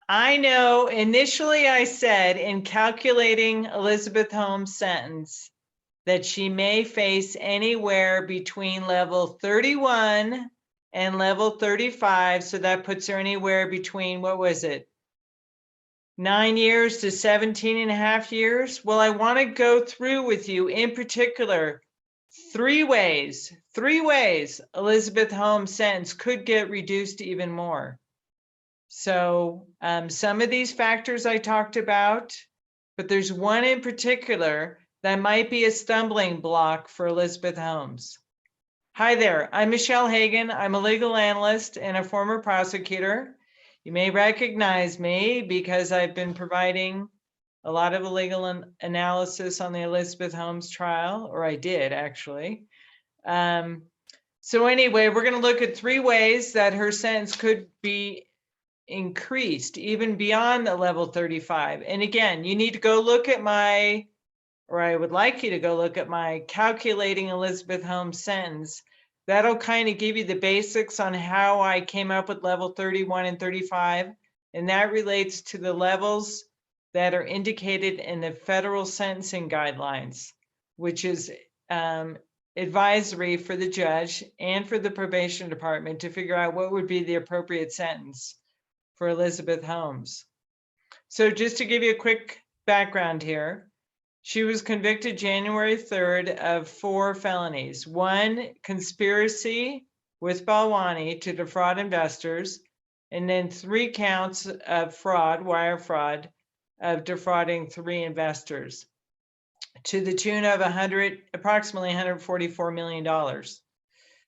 I know initially I said in calculating Elizabeth Holmes' sentence that she may face anywhere between level 31 and level 35. So that puts her anywhere between, what was it? 9 years to 17 and a half years. Well, I want to go through with you in particular three ways Elizabeth Holmes' sentence could get reduced even more. So some of these factors I talked about, but there's one in particular that might be a stumbling block for Elizabeth Holmes. Hi there, I'm Michelle Hagan. I'm a legal analyst and a former prosecutor. You may recognize me because I've been providing a lot of legal analysis on the Elizabeth Holmes trial, or I did actually. So anyway, we're going to look at three ways that her sentence could be increased even beyond the level 35. And again, you need to go look at my, or I would like you to go look at my calculating Elizabeth Holmes sentence. That'll kind of give you the basics on how I came up with level 31 and 35. And that relates to the levels that are indicated in the federal sentencing guidelines, which is advisory for the judge and for the probation department to figure out what would be the appropriate sentence for Elizabeth Holmes. So just to give you a quick background here, she was convicted January 3rd of 4 felonies. 1, conspiracy with Balwani to defraud investors, and then 3 counts of fraud, wire fraud, of defrauding 3 investors to the tune of approximately $144 million.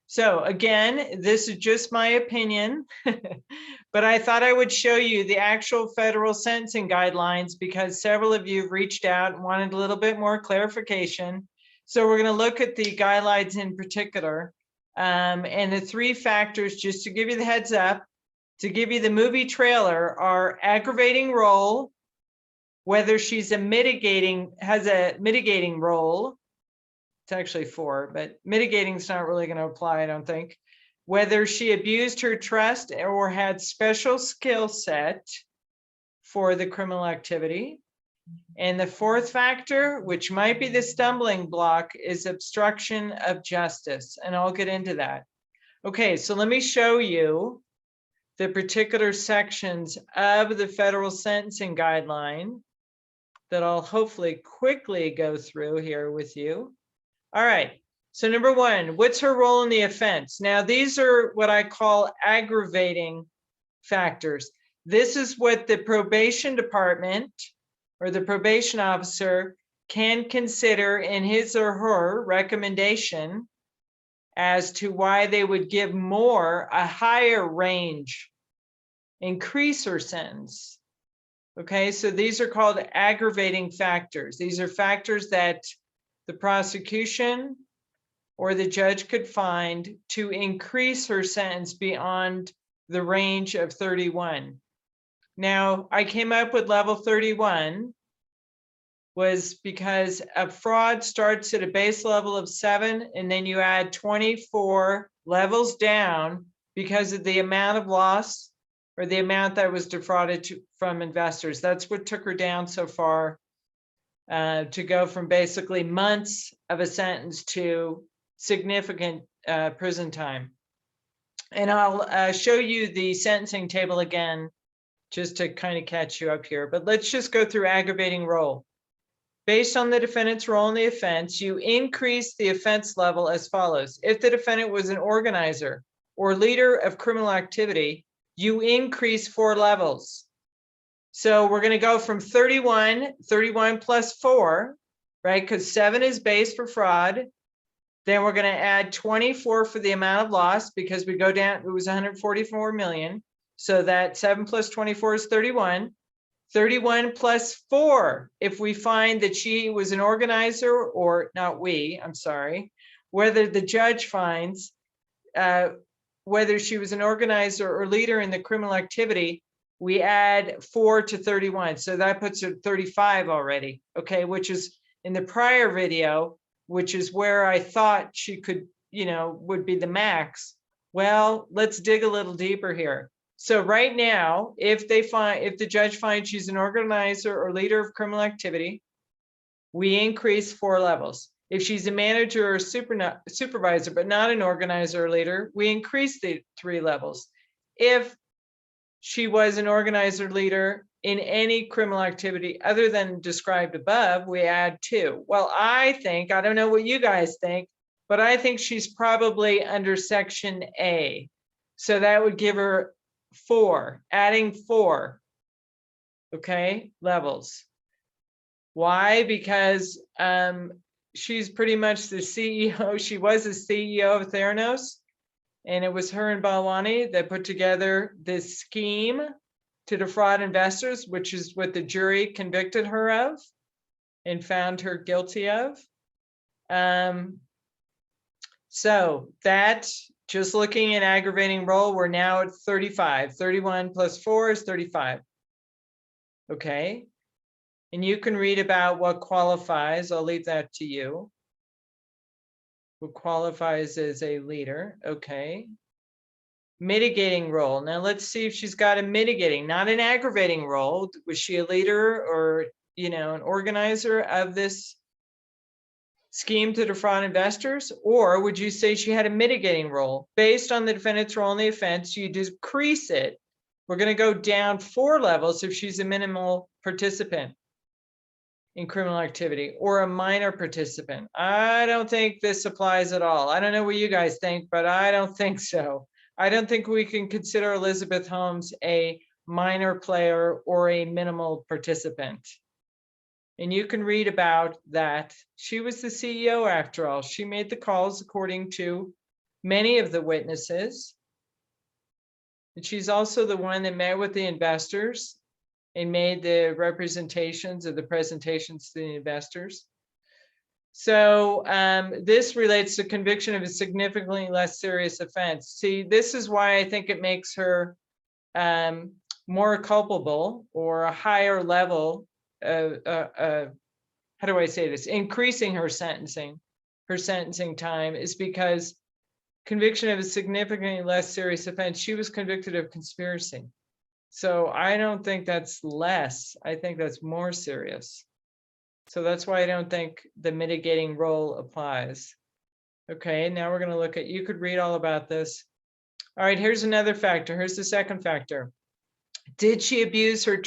So again, this is just my opinion, but I thought I would show you the actual federal sentencing guidelines because several of you have reached out and wanted a little bit more clarification. So we're going to look at the guidelines in particular, and the 3 factors, just to give you the heads up, to give you the movie trailer, are aggravating role, whether she's has a mitigating role. It's actually 4, but mitigating is not really going to apply, I don't think. Whether she abused her trust or had special skill set for the criminal activity. And the 4th factor, which might be the stumbling block, is obstruction of justice. And I'll get into that. Okay, so let me show you the particular sections of the federal sentencing guideline that I'll hopefully quickly go through here with you. All right, so number 1, what's her role in the offense? Now, these are what I call aggravating factors. This is what the probation department or the probation officer can consider in his or her recommendation as to why they would give a higher range, increase her sentence. Okay, so these are called aggravating factors. These are factors that the prosecution or the judge could find to increase her sentence beyond the range of 31. Now, I came up with level 31 was because a fraud starts at a base level of 7, and then you add 24 levels down because of the amount of loss or the amount that was defrauded from investors. That's what took her down so far. To go from basically months of a sentence to significant prison time. And I'll show you the sentencing table again, just to kind of catch you up here. But let's just go through aggravating role. Based on the defendant's role in the offense, you increase the offense level as follows. If the defendant was an organizer or leader of criminal activity, you increase 4 levels. So we're going to go from 31 plus 4, right? Because 7 is base for fraud. Then we're going to add 24 for the amount of loss because we go down, it was 144 million. So that 7 plus 24 is 31. 31 plus 4, if we find that she was an organizer, or not we, I'm sorry, whether the judge finds whether she was an organizer or leader in the criminal activity, we add 4 to 31. So that puts her at 35 already, okay, which is in the prior video, which is where I thought she could, would be the max. Well, let's dig a little deeper here. So right now, if the judge finds she's an organizer or leader of criminal activity, we increase 4 levels. If she's a manager or supervisor, but not an organizer or leader, we increase the 3 levels. If she was an organizer leader in any criminal activity other than described above, we add 2. Well, I don't know what you guys think, but I think she's probably under section A. So that would give her 4, adding 4, okay, levels. Why? Because she's pretty much the CEO. She was the CEO of Theranos, and it was her and Balwani that put together this scheme to defraud investors, which is what the jury convicted her of and found her guilty of. So that, just looking at aggravating role, we're now at 35. 31 plus 4 is 35. Okay. And you can read about what qualifies. I'll leave that to you. What qualifies as a leader. Okay. Mitigating role. Now let's see if she's got a mitigating, not an aggravating role. Was she a leader or, an organizer of this scheme to defraud investors? Or would you say she had a mitigating role? Based on the defendant's role in the offense, you decrease it. We're going to go down 4 levels if she's a minimal participant in criminal activity or a minor participant. I don't think this applies at all. I don't know what you guys think, but I don't think so. I don't think we can consider Elizabeth Holmes a minor player or a minimal participant. And you can read about that. She was the CEO after all. She made the calls according to many of the witnesses. And she's also the one that met with the investors and made the representations of the presentations to the investors. So this relates to conviction of a significantly less serious offense. See, this is why I think it makes her more culpable or a higher level of, how do I say this? Increasing her sentencing time is because conviction of a significantly less serious offense, she was convicted of conspiracy. So I don't think that's less. I think that's more serious. So that's why I don't think the mitigating role applies. Okay, now we're going to look at, you could read all about this. All right, here's another factor. Here's the second factor. Did she abuse her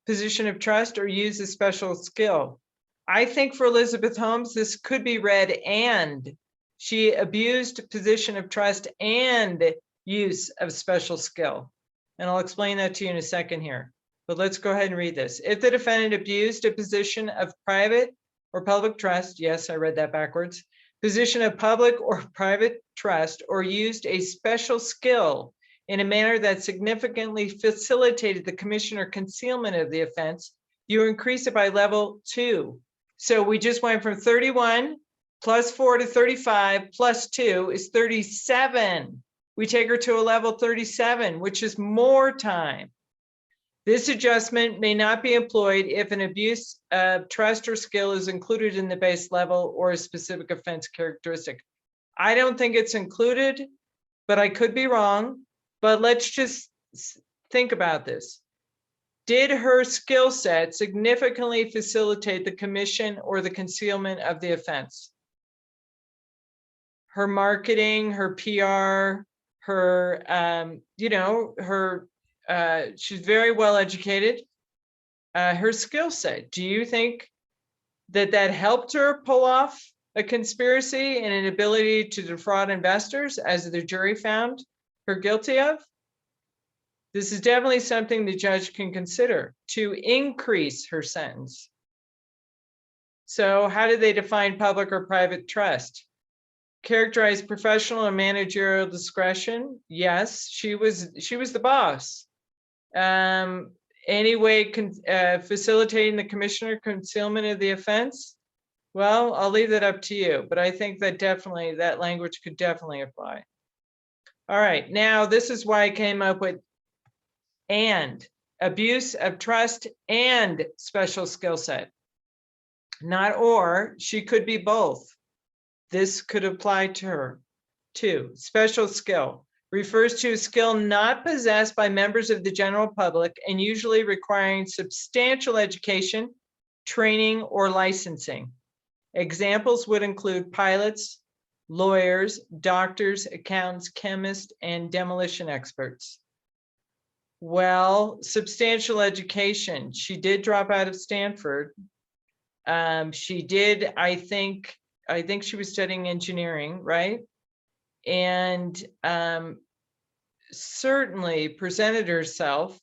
position of trust, or use a special skill? I think for Elizabeth Holmes, this could be read and. She abused position of trust and use of special skill. And I'll explain that to you in a second here. But let's go ahead and read this. If the defendant abused a position of private or public trust, yes, I read that backwards, position of public or private trust, or used a special skill in a manner that significantly facilitated the commission or concealment of the offense, you increase it by level 2. So we just went from 31 plus 4 to 35 plus 2 is 37. We take her to a level 37, which is more time. This adjustment may not be employed if an abuse of trust or skill is included in the base level or a specific offense characteristic. I don't think it's included, but I could be wrong. But let's just think about this. Did her skill set significantly facilitate the commission or the concealment of the offense? Her marketing, her PR, her, she's very well educated. Her skill set, do you think that helped her pull off a conspiracy and an ability to defraud investors, as the jury found her guilty of? This is definitely something the judge can consider to increase her sentence. So how do they define public or private trust? Characterize professional or managerial discretion. Yes, she was the boss. Anyway, facilitating the commission or concealment of the offense. Well, I'll leave that up to you, but I think that definitely that language could definitely apply. All right, now this is why I came up with and, abuse of trust and special skill set. Not or, she could be both. This could apply to her too. Special skill. refers to a skill not possessed by members of the general public and usually requiring substantial education, training, or licensing. Examples would include pilots, lawyers, doctors, accountants, chemists, and demolition experts. Well, substantial education. She did drop out of Stanford. She did, I think she was studying engineering, right? And certainly presented herself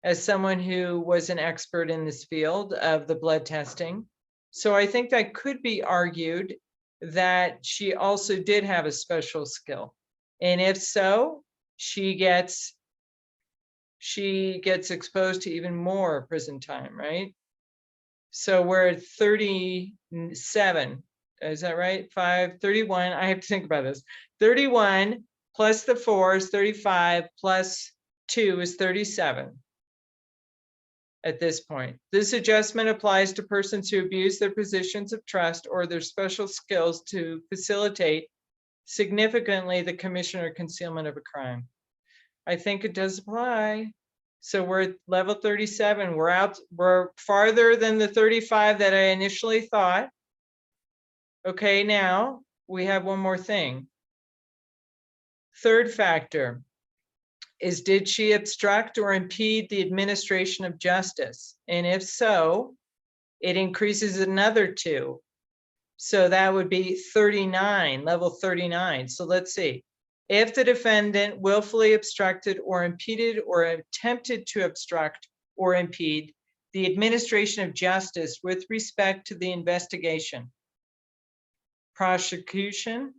as someone who was an expert in this field of the blood testing. So I think that could be argued that she also did have a special skill. And if so, she gets exposed to even more prison time, right? So we're at 37. Is that right? 31. I have to think about this. 31 plus the 4 is 35 plus 2 is 37 at this point. This adjustment applies to persons who abuse their positions of trust or their special skills to facilitate significantly the commission or concealment of a crime. I think it does apply. So we're at level 37. We're farther than the 35 that I initially thought. Okay, now we have one more thing. Third factor is, did she obstruct or impede the administration of justice? And if so, it increases another 2. So that would be 39, level 39. So let's see. If the defendant willfully obstructed or impeded or attempted to obstruct or impede the administration of justice with respect to the investigation, prosecution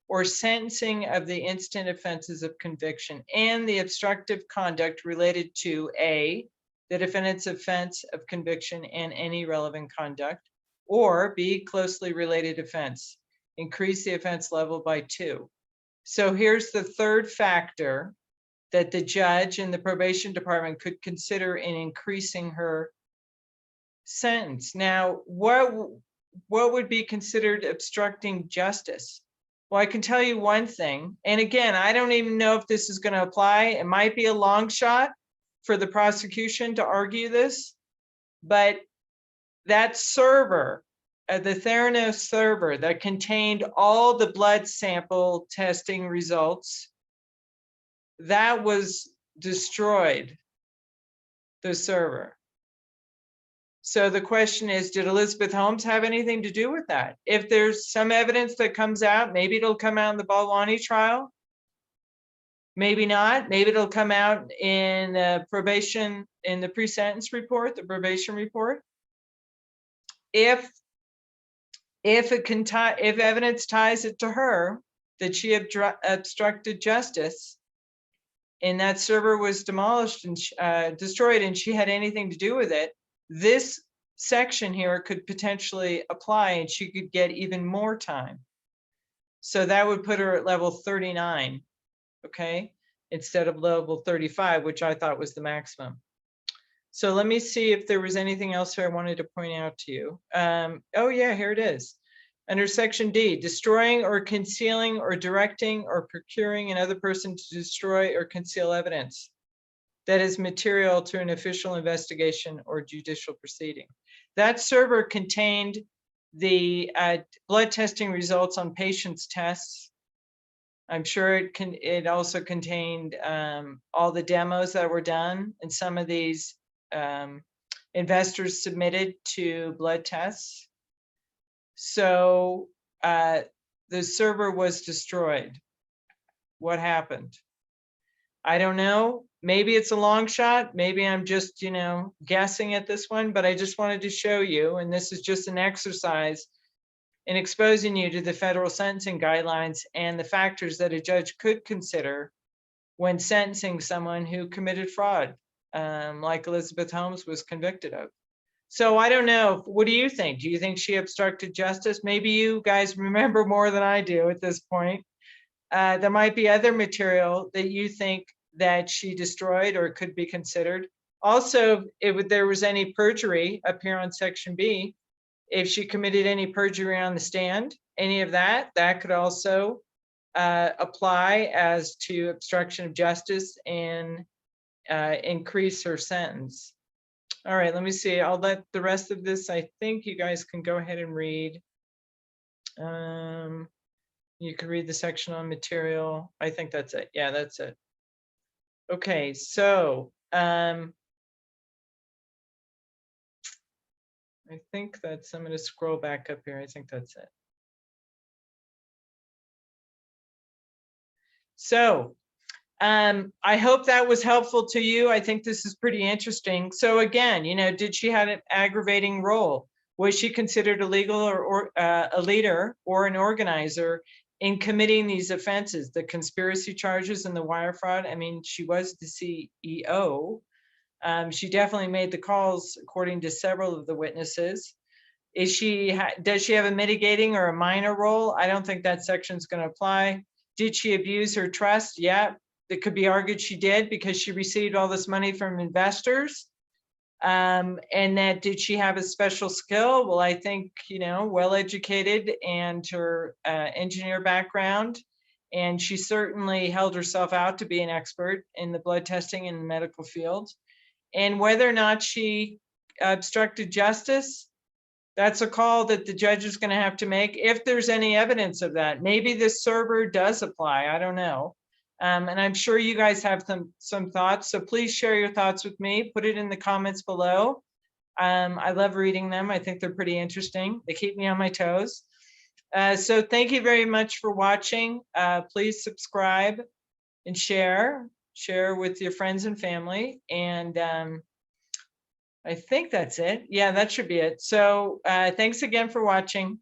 or sentencing of the instant offenses of conviction, and the obstructive conduct related to A, the defendant's offense of conviction and any relevant conduct, or B, closely related offense, increase the offense level by 2. So here's the third factor that the judge and the probation department could consider in increasing her sentence. Now, what would be considered obstructing justice? Well, I can tell you one thing, and again, I don't even know if this is going to apply. It might be a long shot for the prosecution to argue this, but that server, the Theranos server that contained all the blood sample testing results, that was destroyed, the server. So the question is, did Elizabeth Holmes have anything to do with that? If there's some evidence that comes out, maybe it'll come out in the Balwani trial. Maybe not. Maybe it'll come out in probation, in the pre-sentence report, the probation report. If evidence ties it to her that she obstructed justice, and that server was demolished and destroyed, and she had anything to do with it, this section here could potentially apply, and she could get even more time. So that would put her at level 39, okay, instead of level 35, which I thought was the maximum. So let me see if there was anything else I wanted to point out to you. Oh yeah, here it is. Under section D, destroying or concealing or directing or procuring another person to destroy or conceal evidence that is material to an official investigation or judicial proceeding. That server contained the blood testing results on patients' tests. I'm sure it also contained all the demos that were done, and some of these investors submitted to blood tests. So the server was destroyed. What happened? I don't know. Maybe it's a long shot. Maybe I'm just, guessing at this one, but I just wanted to show you, and this is just an exercise in exposing you to the federal sentencing guidelines and the factors that a judge could consider when sentencing someone who committed fraud, like Elizabeth Holmes was convicted of. So I don't know. What do you think? Do you think she obstructed justice? Maybe you guys remember more than I do at this point. There might be other material that you think that she destroyed or could be considered. Also, if there was any perjury up here on section B, if she committed any perjury on the stand, any of that, that could also apply as to obstruction of justice and increase her sentence. All right, let me see. I'll let the rest of this, I think you guys can go ahead and read. You can read the section on material. I think that's it. Yeah, that's it. Okay, so I think that's, I'm going to scroll back up here. I think that's it. So I hope that was helpful to you. I think this is pretty interesting. So again, you know, did she have an aggravating role? Was she considered illegal or a leader or an organizer in committing these offenses, the conspiracy charges and the wire fraud? I mean, she was the CEO. She definitely made the calls, according to several of the witnesses. Is she, does she have a mitigating or a minor role? I don't think that section is going to apply. Did she abuse her trust? Yeah, it could be argued she did, because she received all this money from investors. And that, did she have a special skill? Well, I think, you know, well-educated and her engineer background. And she certainly held herself out to be an expert in the blood testing and medical field. And whether or not she obstructed justice, that's a call that the judge is going to have to make if there's any evidence of that. Maybe this server does apply. I don't know. And I'm sure you guys have some thoughts. So please share your thoughts with me. Put it in the comments below. I love reading them. I think they're pretty interesting. They keep me on my toes. So thank you very much for watching. Please subscribe and share with your friends and family. And I think that's it. Yeah, that should be it. So thanks again for watching.